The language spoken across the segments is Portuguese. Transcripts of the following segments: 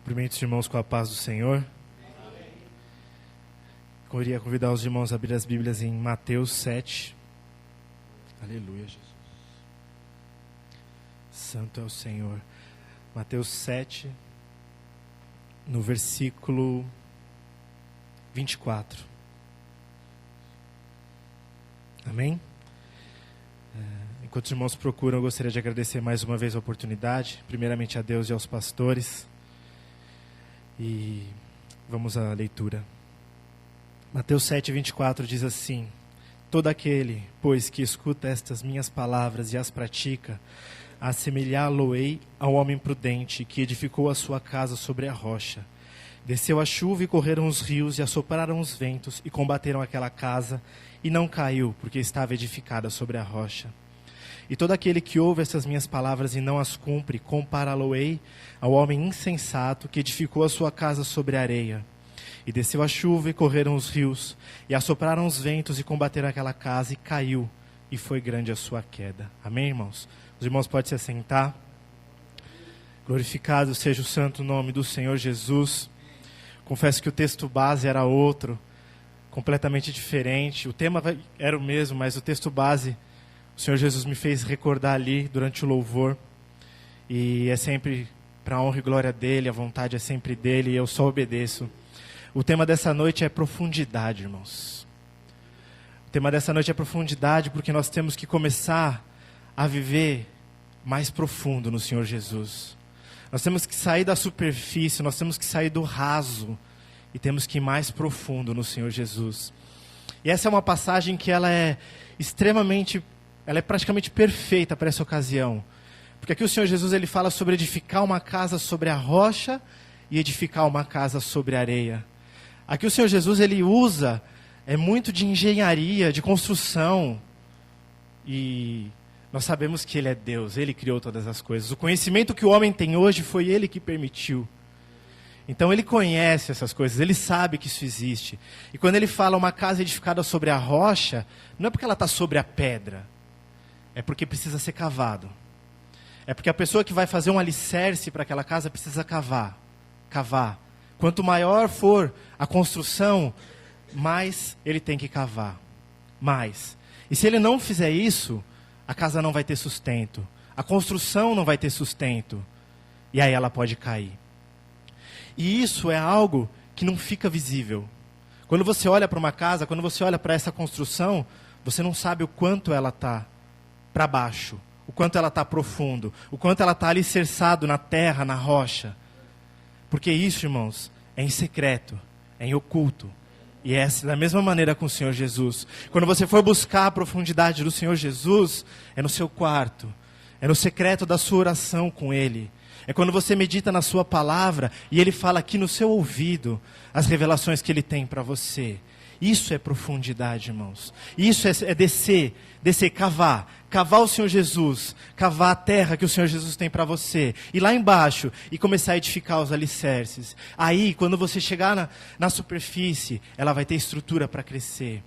Cumprimente os irmãos com a paz do Senhor. Amém. Queria convidar os irmãos a abrir as Bíblias em Mateus 7. Aleluia, Jesus. Santo é o Senhor. Mateus 7, no versículo 24. Amém? Enquanto os irmãos procuram, eu gostaria de agradecer mais uma vez a oportunidade, primeiramente a Deus e aos pastores. E vamos à leitura. Mateus 7, 24 diz assim: todo aquele, pois, que escuta estas minhas palavras e as pratica, assemelhá-lo-ei ao homem prudente que edificou a sua casa sobre a rocha. Desceu a chuva e correram os rios e assopraram os ventos e combateram aquela casa, e não caiu, porque estava edificada sobre a rocha. E todo aquele que ouve essas minhas palavras e não as cumpre, compará-lo-ei ao homem insensato que edificou a sua casa sobre a areia. E desceu a chuva e correram os rios, e assopraram os ventos e combateram aquela casa, e caiu, e foi grande a sua queda. Amém, irmãos? Os irmãos podem se assentar. Glorificado seja o santo nome do Senhor Jesus. Confesso que o texto base era outro, completamente diferente. O tema era o mesmo, mas o texto base, o Senhor Jesus me fez recordar ali durante o louvor. E é sempre para a honra e glória dele, a vontade é sempre dele, e eu só obedeço. O tema dessa noite é profundidade, irmãos. O tema dessa noite é profundidade, porque nós temos que começar a viver mais profundo no Senhor Jesus. Nós temos que sair da superfície, nós temos que sair do raso, e temos que ir mais profundo no Senhor Jesus. E essa é uma passagem que ela é praticamente perfeita para essa ocasião. Porque aqui o Senhor Jesus ele fala sobre edificar uma casa sobre a rocha e edificar uma casa sobre a areia. Aqui o Senhor Jesus ele usa muito de engenharia, de construção. E nós sabemos que ele é Deus, ele criou todas as coisas. O conhecimento que o homem tem hoje foi ele que permitiu. Então ele conhece essas coisas, ele sabe que isso existe. E quando ele fala uma casa edificada sobre a rocha, não é porque ela está sobre a pedra. É porque precisa ser cavado. É porque a pessoa que vai fazer um alicerce para aquela casa precisa cavar. Quanto maior for a construção, mais ele tem que cavar. Mais. E se ele não fizer isso, a casa não vai ter sustento. A construção não vai ter sustento. E aí ela pode cair. E isso é algo que não fica visível. Quando você olha para uma casa, quando você olha para essa construção, você não sabe o quanto ela está para baixo, o quanto ela está profundo, o quanto ela está alicerçado na terra, na rocha. Porque isso, irmãos, é em secreto, é em oculto. E é da mesma maneira com o Senhor Jesus. Quando você for buscar a profundidade do Senhor Jesus, é no seu quarto, é no secreto da sua oração com Ele. É quando você medita na sua palavra e Ele fala aqui no seu ouvido as revelações que Ele tem para você. Isso é profundidade, irmãos. Isso é descer, cavar o Senhor Jesus, cavar a terra que o Senhor Jesus tem para você, ir lá embaixo e começar a edificar os alicerces. Aí, quando você chegar na superfície, ela vai ter estrutura para crescer.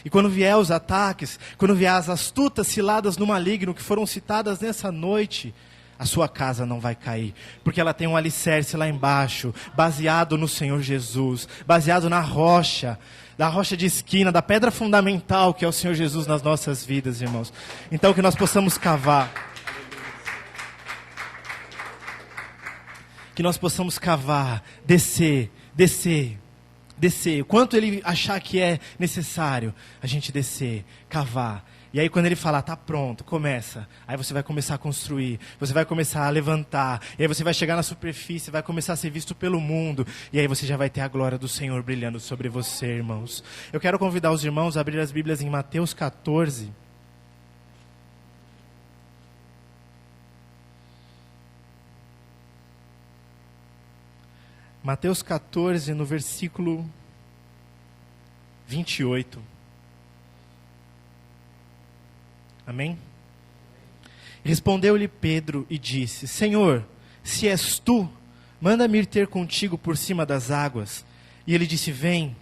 E quando vier os ataques, quando vier as astutas ciladas no maligno que foram citadas nessa noite, a sua casa não vai cair, porque ela tem um alicerce lá embaixo, baseado no Senhor Jesus, baseado na rocha, da rocha de esquina, da pedra fundamental que é o Senhor Jesus nas nossas vidas, irmãos. Então que nós possamos cavar. Que nós possamos cavar, descer. O quanto Ele achar que é necessário, a gente descer, cavar. E aí quando Ele falar, tá pronto, começa. Aí você vai começar a construir, você vai começar a levantar. E aí você vai chegar na superfície, vai começar a ser visto pelo mundo. E aí você já vai ter a glória do Senhor brilhando sobre você, irmãos. Eu quero convidar os irmãos a abrir as Bíblias em Mateus 14. Mateus 14, no versículo 28. Amém? Respondeu-lhe Pedro e disse: Senhor, se és tu, manda-me ir ter contigo por cima das águas. E ele disse: vem.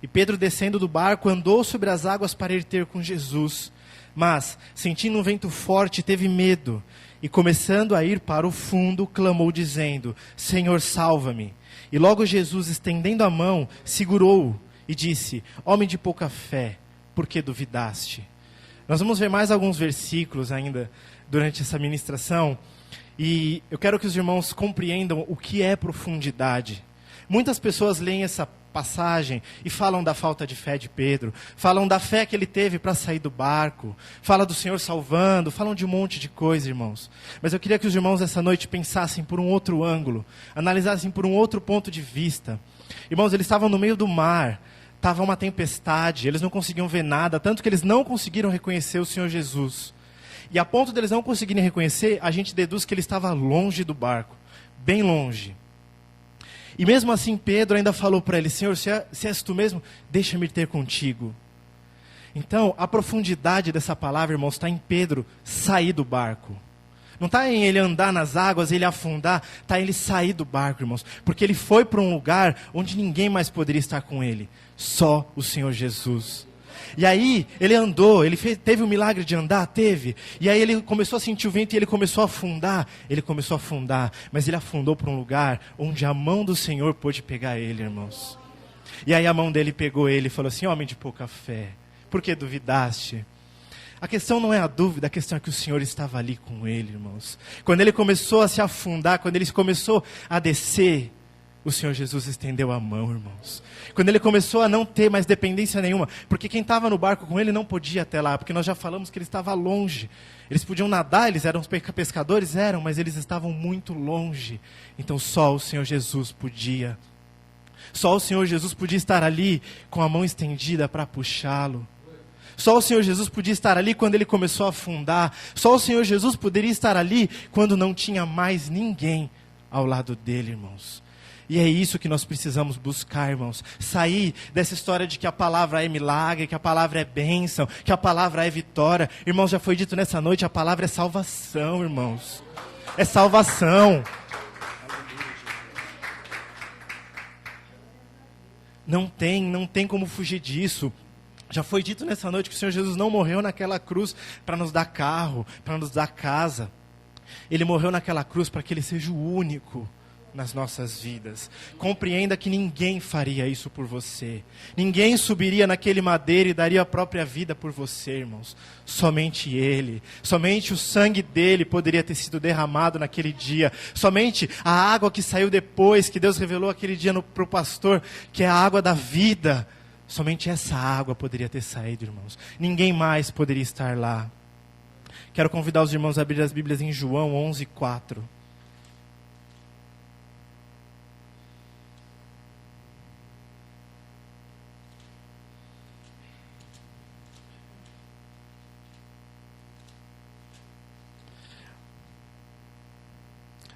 E Pedro, descendo do barco, andou sobre as águas para ir ter com Jesus. Mas, sentindo um vento forte, teve medo. E começando a ir para o fundo, clamou dizendo: Senhor, salva-me. E logo Jesus, estendendo a mão, segurou-o e disse: Homem de pouca fé, por que duvidaste? Nós vamos ver mais alguns versículos ainda durante essa ministração. E eu quero que os irmãos compreendam o que é profundidade. Muitas pessoas leem essa passagem e falam da falta de fé de Pedro, falam da fé que ele teve para sair do barco, falam do Senhor salvando, falam de um monte de coisa, irmãos. Mas eu queria que os irmãos essa noite pensassem por um outro ângulo, analisassem por um outro ponto de vista. Irmãos, eles estavam no meio do mar, estava uma tempestade, eles não conseguiam ver nada, tanto que eles não conseguiram reconhecer o Senhor Jesus. E a ponto deles não conseguirem reconhecer, a gente deduz que ele estava longe do barco, bem longe. E mesmo assim Pedro ainda falou para ele: Senhor, se és tu mesmo, deixa-me ter contigo. Então, a profundidade dessa palavra, irmãos, está em Pedro sair do barco. Não está em ele andar nas águas, ele afundar, está em ele sair do barco, irmãos. Porque ele foi para um lugar onde ninguém mais poderia estar com ele, só o Senhor Jesus. E aí, ele andou, teve o milagre de andar, teve. E aí ele começou a sentir o vento e ele começou a afundar. Mas ele afundou para um lugar onde a mão do Senhor pôde pegar ele, irmãos. E aí a mão dele pegou ele e falou assim: homem de pouca fé, por que duvidaste? A questão não é a dúvida, a questão é que o Senhor estava ali com ele, irmãos. Quando ele começou a se afundar, quando ele começou a descer, o Senhor Jesus estendeu a mão, irmãos. Quando ele começou a não ter mais dependência nenhuma, porque quem estava no barco com ele não podia até lá, porque nós já falamos que ele estava longe. Eles podiam nadar, eles eram pescadores, mas eles estavam muito longe. Então só o Senhor Jesus podia. Só o Senhor Jesus podia estar ali com a mão estendida para puxá-lo. Só o Senhor Jesus podia estar ali quando ele começou a afundar. Só o Senhor Jesus poderia estar ali quando não tinha mais ninguém ao lado dele, irmãos. E é isso que nós precisamos buscar, irmãos. Sair dessa história de que a palavra é milagre, que a palavra é bênção, que a palavra é vitória. Irmãos, já foi dito nessa noite, a palavra é salvação, irmãos. É salvação. Não tem como fugir disso. Já foi dito nessa noite que o Senhor Jesus não morreu naquela cruz para nos dar carro, para nos dar casa. Ele morreu naquela cruz para que Ele seja o único nas nossas vidas. Compreenda que ninguém faria isso por você. Ninguém subiria naquele madeiro e daria a própria vida por você, irmãos. Somente Ele. Somente o sangue dele poderia ter sido derramado naquele dia. Somente a água que saiu depois, que Deus revelou aquele dia para o pastor, que é a água da vida. Somente essa água poderia ter saído, irmãos. Ninguém mais poderia estar lá. Quero convidar os irmãos a abrir as Bíblias em João 11:4.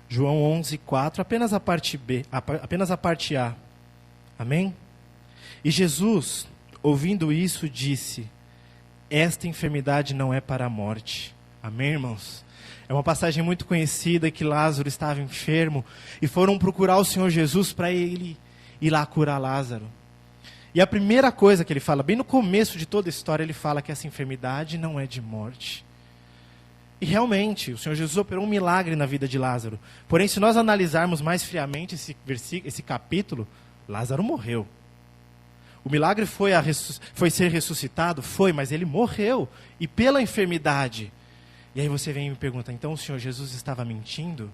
João 11:4, apenas a parte B, apenas a parte A. Amém? E Jesus, ouvindo isso, disse: esta enfermidade não é para a morte. Amém, irmãos? É uma passagem muito conhecida que Lázaro estava enfermo e foram procurar o Senhor Jesus para ele ir lá curar Lázaro. E a primeira coisa que ele fala, bem no começo de toda a história, ele fala que essa enfermidade não é de morte. E realmente, o Senhor Jesus operou um milagre na vida de Lázaro. Porém, se nós analisarmos mais friamente esse capítulo, Lázaro morreu. O milagre foi ser ressuscitado? Foi, mas ele morreu. E pela enfermidade. E aí você vem e me pergunta, então o Senhor Jesus estava mentindo?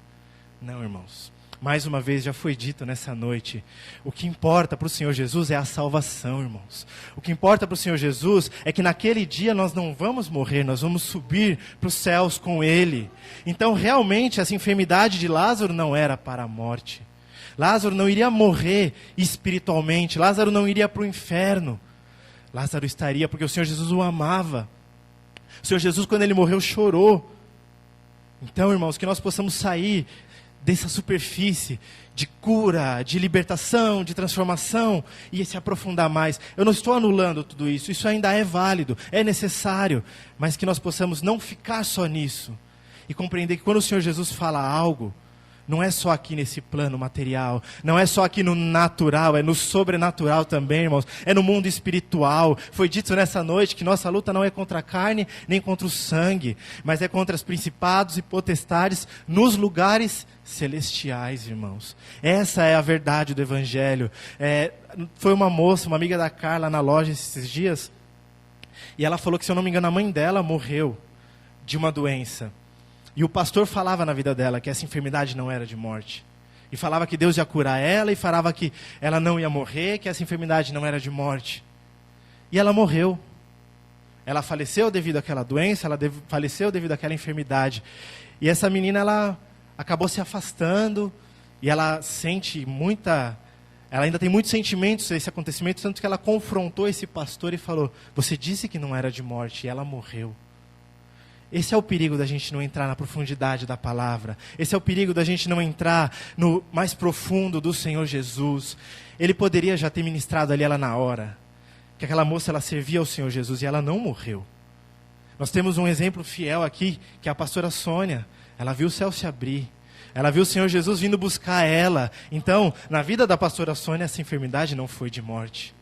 Não, irmãos. Mais uma vez já foi dito nessa noite, o que importa para o Senhor Jesus é a salvação, irmãos. O que importa para o Senhor Jesus é que naquele dia nós não vamos morrer, nós vamos subir para os céus com Ele. Então realmente essa enfermidade de Lázaro não era para a morte. Lázaro não iria morrer espiritualmente, Lázaro não iria para o inferno. Lázaro estaria porque o Senhor Jesus o amava. O Senhor Jesus, quando ele morreu, chorou. Então, irmãos, que nós possamos sair dessa superfície de cura, de libertação, de transformação e se aprofundar mais. Eu não estou anulando tudo isso, isso ainda é válido, é necessário, mas que nós possamos não ficar só nisso e compreender que quando o Senhor Jesus fala algo, não é só aqui nesse plano material, não é só aqui no natural, é no sobrenatural também, irmãos, é no mundo espiritual. Foi dito nessa noite que nossa luta não é contra a carne, nem contra o sangue, mas é contra os principados e potestades nos lugares celestiais, irmãos. Essa é a verdade do Evangelho. Foi uma moça, uma amiga da Carla na loja esses dias, e ela falou que, se eu não me engano, a mãe dela morreu de uma doença. E o pastor falava na vida dela que essa enfermidade não era de morte. E falava que Deus ia curar ela, e falava que ela não ia morrer, que essa enfermidade não era de morte. E ela morreu. Ela faleceu devido àquela doença, faleceu devido àquela enfermidade. E essa menina, ela acabou se afastando, e ela sente muita... Ela ainda tem muitos sentimentos desse acontecimento, tanto que ela confrontou esse pastor e falou: você disse que não era de morte, e ela morreu. Esse é o perigo da gente não entrar na profundidade da palavra. Esse é o perigo da gente não entrar no mais profundo do Senhor Jesus. Ele poderia já ter ministrado ali ela na hora. Que aquela moça, ela servia ao Senhor Jesus e ela não morreu. Nós temos um exemplo fiel aqui, que é a pastora Sônia. Ela viu o céu se abrir. Ela viu o Senhor Jesus vindo buscar ela. Então, na vida da pastora Sônia, essa enfermidade não foi de morte.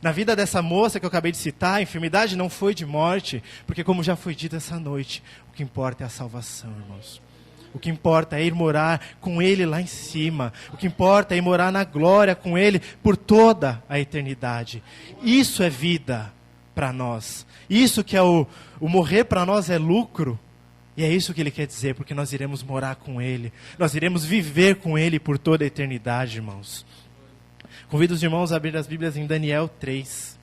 Na vida dessa moça que eu acabei de citar, a enfermidade não foi de morte, porque, como já foi dito essa noite, o que importa é a salvação, irmãos. O que importa é ir morar com Ele lá em cima. O que importa é ir morar na glória com Ele por toda a eternidade. Isso é vida para nós. Isso que é o morrer para nós é lucro. E é isso que Ele quer dizer, porque nós iremos morar com Ele. Nós iremos viver com Ele por toda a eternidade, irmãos. Convido os irmãos a abrir as Bíblias em Daniel 3.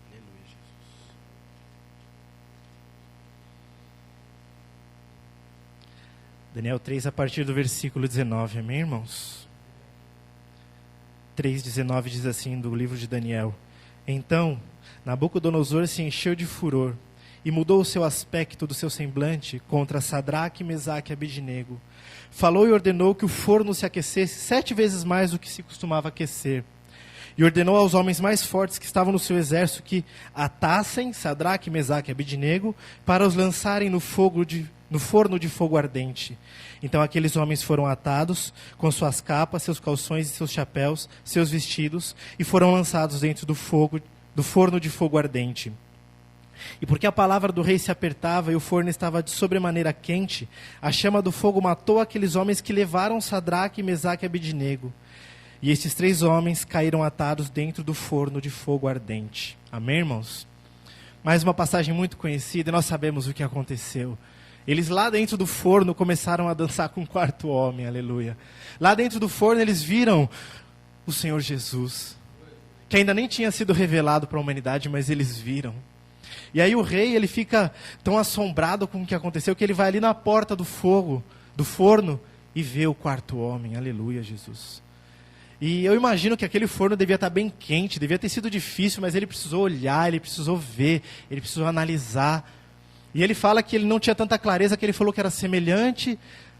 Aleluia, Jesus. Daniel 3, a partir do versículo 19, amém, irmãos? 3:19 diz assim, do livro de Daniel: então Nabucodonosor se encheu de furor e mudou o seu aspecto do seu semblante contra Sadraque, Mesaque e Abednego. Falou e ordenou que o forno se aquecesse 7 vezes mais do que se costumava aquecer. E ordenou aos homens mais fortes que estavam no seu exército que atassem Sadraque, Mesaque e Abednego para os lançarem no forno de fogo ardente. Então aqueles homens foram atados com suas capas, seus calções e seus chapéus, seus vestidos, e foram lançados dentro do forno de fogo ardente. E porque a palavra do rei se apertava e o forno estava de sobremaneira quente, a chama do fogo matou aqueles homens que levaram Sadraque, Mesaque e Abednego. E estes 3 homens caíram atados dentro do forno de fogo ardente. Amém, irmãos? Mais uma passagem muito conhecida, e nós sabemos o que aconteceu. Eles lá dentro do forno começaram a dançar com o 4º homem, aleluia. Lá dentro do forno eles viram o Senhor Jesus, que ainda nem tinha sido revelado para a humanidade, mas eles viram. E aí o rei, ele fica tão assombrado com o que aconteceu, que ele vai ali na porta do forno, e vê o 4º homem. Aleluia, Jesus. E eu imagino que aquele forno devia estar bem quente, devia ter sido difícil, mas ele precisou olhar, ele precisou ver, ele precisou analisar. E ele fala que ele não tinha tanta clareza, que ele falou que era semelhante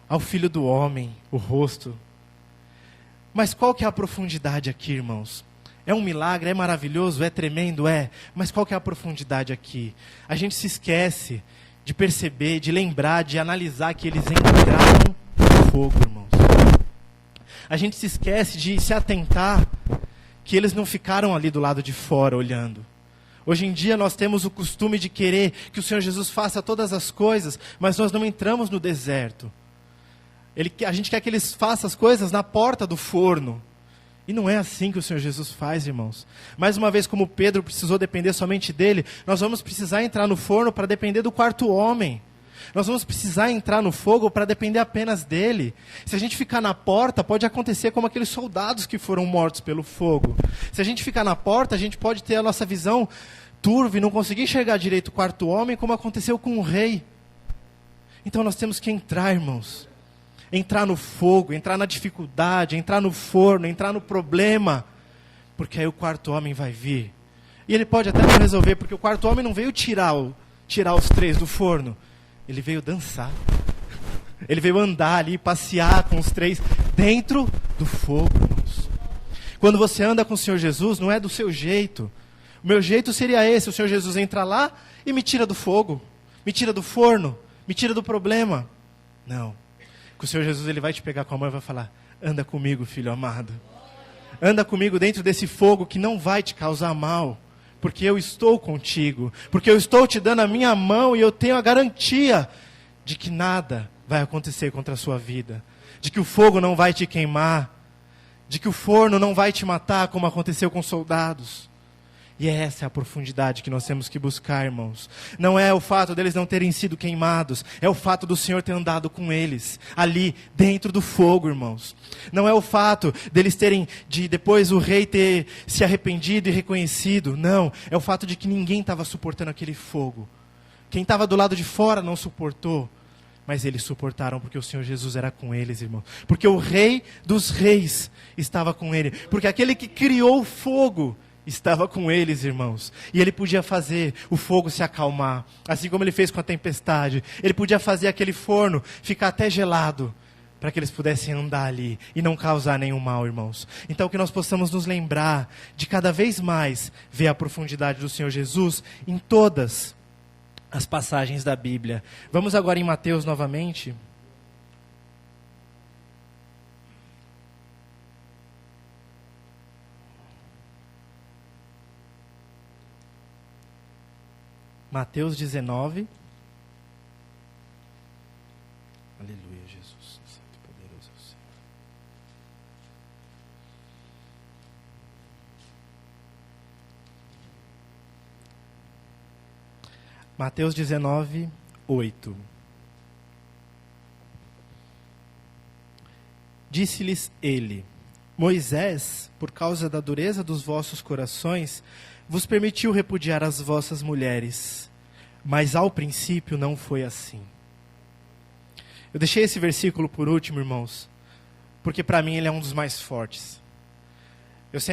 ao Filho do Homem, o rosto. Mas qual que é a profundidade aqui, irmãos? É um milagre, é maravilhoso, é tremendo, mas qual que é a profundidade aqui? A gente se esquece de perceber, de lembrar, de analisar que eles entraram no fogo, irmãos. A gente se esquece de se atentar que eles não ficaram ali do lado de fora olhando. Hoje em dia nós temos o costume de querer que o Senhor Jesus faça todas as coisas, mas nós não entramos no deserto. A gente quer que eles façam as coisas na porta do forno. E não é assim que o Senhor Jesus faz, irmãos. Mais uma vez, como Pedro precisou depender somente dele, nós vamos precisar entrar no forno para depender do 4º homem. Nós vamos precisar entrar no fogo para depender apenas dele. Se a gente ficar na porta, pode acontecer como aqueles soldados que foram mortos pelo fogo. Se a gente ficar na porta, a gente pode ter a nossa visão turva e não conseguir enxergar direito o 4º homem, como aconteceu com o rei. Então nós temos que entrar, irmãos. Entrar no fogo, entrar na dificuldade, entrar no forno, entrar no problema. Porque aí o 4º homem vai vir. E ele pode até não resolver, porque o 4º homem não veio tirar os 3 do forno. Ele veio dançar. Ele veio andar ali, passear com os 3 dentro do fogo, irmãos. Quando você anda com o Senhor Jesus, não é do seu jeito. O meu jeito seria esse: o Senhor Jesus entra lá e me tira do fogo, me tira do forno, me tira do problema. Não. Que o Senhor Jesus ele vai te pegar com a mão e vai falar, anda comigo, filho amado. Anda comigo dentro desse fogo que não vai te causar mal. Porque eu estou contigo. Porque eu estou te dando a minha mão e eu tenho a garantia de que nada vai acontecer contra a sua vida. De que o fogo não vai te queimar. De que o forno não vai te matar como aconteceu com soldados. E essa é a profundidade que nós temos que buscar, irmãos. Não é o fato deles não terem sido queimados. É o fato do Senhor ter andado com eles. Ali, dentro do fogo, irmãos. Não é o fato deles terem, de depois o rei ter se arrependido e reconhecido. Não. É o fato de que ninguém estava suportando aquele fogo. Quem estava do lado de fora não suportou. Mas eles suportaram porque o Senhor Jesus era com eles, irmãos. Porque o Rei dos Reis estava com ele. Porque aquele que criou o fogo estava com eles, irmãos. E ele podia fazer o fogo se acalmar. Assim como ele fez com a tempestade. Ele podia fazer aquele forno ficar até gelado. Para que eles pudessem andar ali e não causar nenhum mal, irmãos. Então que nós possamos nos lembrar de cada vez mais ver a profundidade do Senhor Jesus em todas as passagens da Bíblia. Vamos agora em Mateus novamente. Mateus 19. Aleluia, Jesus. Santo e poderoso é o Senhor. Mateus 19, 8. Disse-lhes ele: Moisés, por causa da dureza dos vossos corações, vos permitiu repudiar as vossas mulheres, mas ao princípio não foi assim. Eu deixei esse versículo por último, irmãos, porque para mim ele é um dos mais fortes.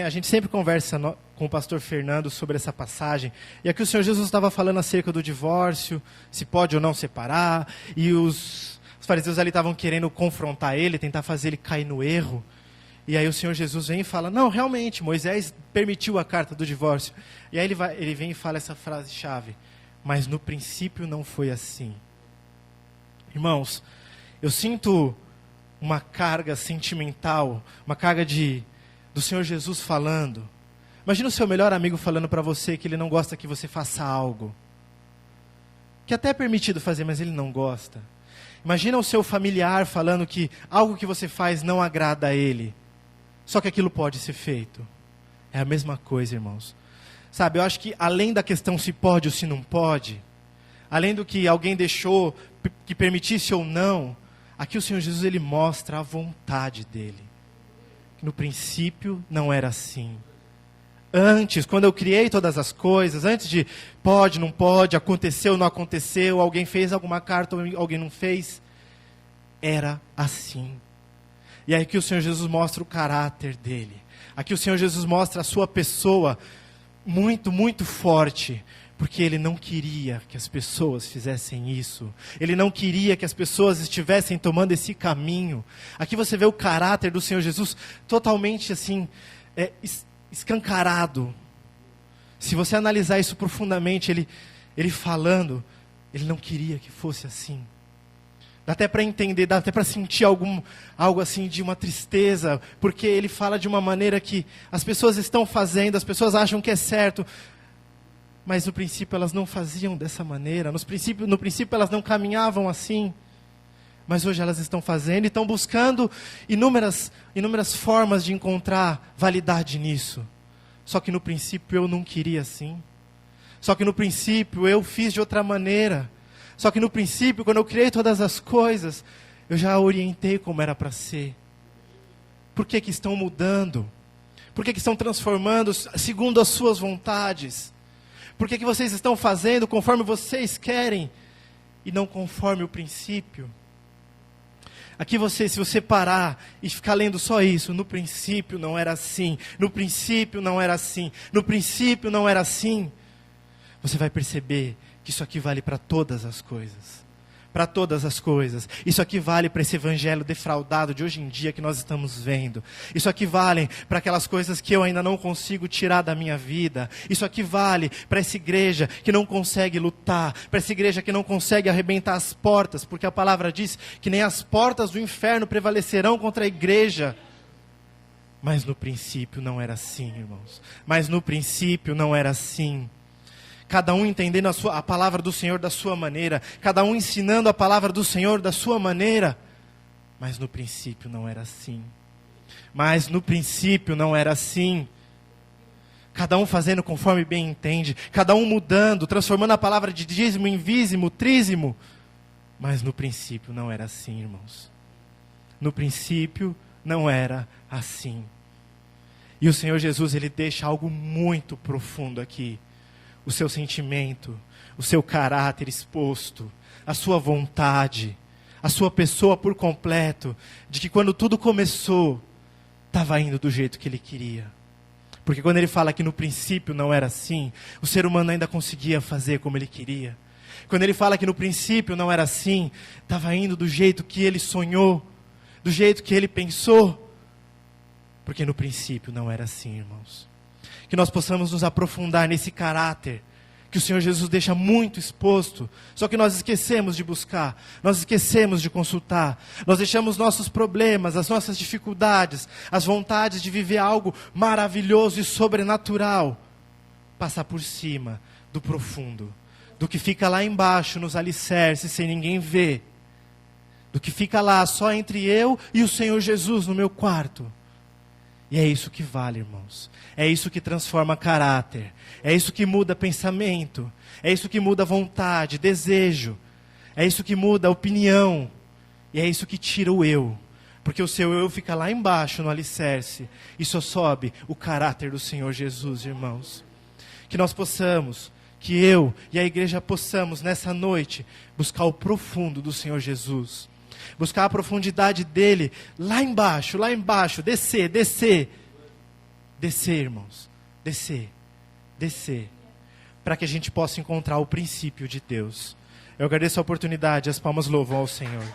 A gente sempre conversa com o pastor Fernando sobre essa passagem, e aqui o Senhor Jesus estava falando acerca do divórcio, se pode ou não separar, e os fariseus ali estavam querendo confrontar ele, tentar fazer ele cair no erro. E aí o Senhor Jesus vem e fala, não, realmente, Moisés permitiu a carta do divórcio. E aí ele vem e fala essa frase-chave, mas no princípio não foi assim. Irmãos, eu sinto uma carga sentimental, uma carga do Senhor Jesus falando. Imagina o seu melhor amigo falando para você que ele não gosta que você faça algo. Que até é permitido fazer, mas ele não gosta. Imagina o seu familiar falando que algo que você faz não agrada a ele. Só que aquilo pode ser feito. É a mesma coisa, irmãos. Sabe, eu acho que além da questão se pode ou se não pode, além do que alguém deixou que permitisse ou não, aqui o Senhor Jesus ele mostra a vontade dele. No princípio não era assim. Antes, quando eu criei todas as coisas, antes de pode, não pode, aconteceu, não aconteceu, alguém fez alguma carta, alguém não fez, era assim. E aí que o Senhor Jesus mostra o caráter dele. Aqui o Senhor Jesus mostra a sua pessoa muito, muito forte. Porque ele não queria que as pessoas fizessem isso. Ele não queria que as pessoas estivessem tomando esse caminho. Aqui você vê o caráter do Senhor Jesus totalmente assim, escancarado. Se você analisar isso profundamente, ele falando, ele não queria que fosse assim. Dá até para entender, dá até para sentir algo assim de uma tristeza, porque ele fala de uma maneira que as pessoas estão fazendo, as pessoas acham que é certo, mas no princípio elas não faziam dessa maneira, no princípio elas não caminhavam assim, mas hoje elas estão fazendo e estão buscando inúmeras formas de encontrar validade nisso. Só que no princípio eu não queria assim, só que no princípio eu fiz de outra maneira. Só que no princípio, quando eu criei todas as coisas, eu já orientei como era para ser. Por que que estão mudando? Por que que estão transformando segundo as suas vontades? Por que que vocês estão fazendo conforme vocês querem e não conforme o princípio? Aqui se você parar e ficar lendo só isso, no princípio não era assim, no princípio não era assim, no princípio não era assim, você vai perceber que isso aqui vale para todas as coisas. para todas as coisas. Isso aqui vale para esse evangelho defraudado de hoje em dia que nós estamos vendo. Isso aqui vale para aquelas coisas que eu ainda não consigo tirar da minha vida. Isso aqui vale para essa igreja que não consegue lutar, para essa igreja que não consegue arrebentar as portas, porque a palavra diz que nem as portas do inferno prevalecerão contra a igreja. Mas no princípio não era assim, irmãos. Mas no princípio não era assim. Cada um entendendo a palavra do Senhor da sua maneira. Cada um ensinando a palavra do Senhor da sua maneira. Mas no princípio não era assim. Mas no princípio não era assim. Cada um fazendo conforme bem entende. Cada um mudando, transformando a palavra de dízimo em dízimo, trízimo. Mas no princípio não era assim, irmãos. No princípio não era assim. E o Senhor Jesus, Ele deixa algo muito profundo aqui. O seu sentimento, o seu caráter exposto, a sua vontade, a sua pessoa por completo, de que quando tudo começou, estava indo do jeito que Ele queria. Porque quando Ele fala que no princípio não era assim, o ser humano ainda conseguia fazer como Ele queria. Quando Ele fala que no princípio não era assim, estava indo do jeito que Ele sonhou, do jeito que Ele pensou. Porque no princípio não era assim, irmãos. Que nós possamos nos aprofundar nesse caráter que o Senhor Jesus deixa muito exposto, só que nós esquecemos de buscar, nós esquecemos de consultar, nós deixamos nossos problemas, as nossas dificuldades, as vontades de viver algo maravilhoso e sobrenatural, passar por cima do profundo, do que fica lá embaixo nos alicerces sem ninguém ver, do que fica lá só entre eu e o Senhor Jesus no meu quarto. E é isso que vale, irmãos. É isso que transforma caráter. É isso que muda pensamento. É isso que muda vontade, desejo. É isso que muda opinião. E é isso que tira o eu. Porque o seu eu fica lá embaixo no alicerce. E só sobe o caráter do Senhor Jesus, irmãos. Que nós possamos, que eu e a igreja possamos nessa noite buscar o profundo do Senhor Jesus. Buscar a profundidade dele lá embaixo, descer, irmãos, descer, para que a gente possa encontrar o princípio de Deus. Eu agradeço a oportunidade, as palmas louvam ao Senhor.